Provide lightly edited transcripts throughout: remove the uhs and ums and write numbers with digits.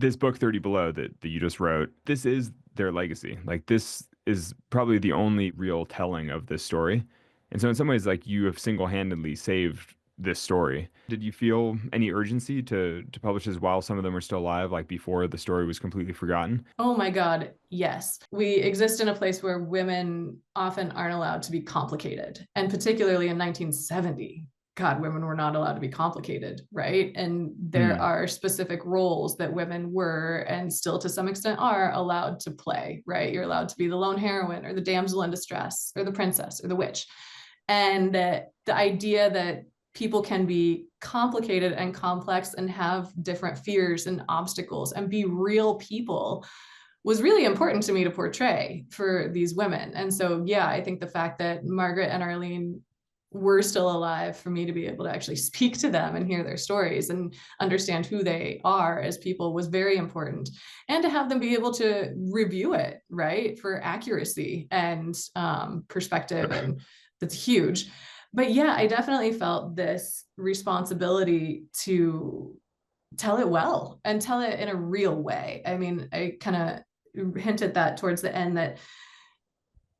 This book 30 Below that you just wrote, this is their legacy. Like this is probably the only real telling of this story. And so in some ways, like you have single-handedly saved this story. Did you feel any urgency to publish this while some of them were still alive, like before the story was completely forgotten? Oh my God, yes. We exist in a place where women often aren't allowed to be complicated. And particularly in 1970, God, women were not allowed to be complicated, right? And there Hmm. are specific roles that women were and still to some extent are allowed to play, right? You're allowed to be the lone heroine or the damsel in distress or the princess or the witch. And the idea that people can be complicated and complex and have different fears and obstacles and be real people was really important to me to portray for these women. And so, yeah, I think the fact that Margaret and Arlene were still alive for me to be able to actually speak to them and hear their stories and understand who they are as people was very important. And to have them be able to review it, right, for accuracy and perspective. And that's huge. But yeah, I definitely felt this responsibility to tell it well and tell it in a real way. I mean, I kind of hinted that towards the end that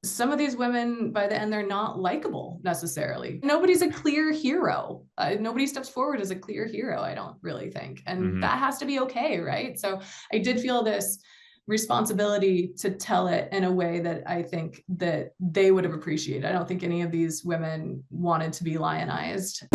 some of these women by the end they're not likable necessarily. Nobody's a clear hero. Nobody steps forward as a clear hero, I don't really think, and Hmm. that has to be okay, right? So I did feel this responsibility to tell it in a way that I think that they would have appreciated. I don't think any of these women wanted to be lionized.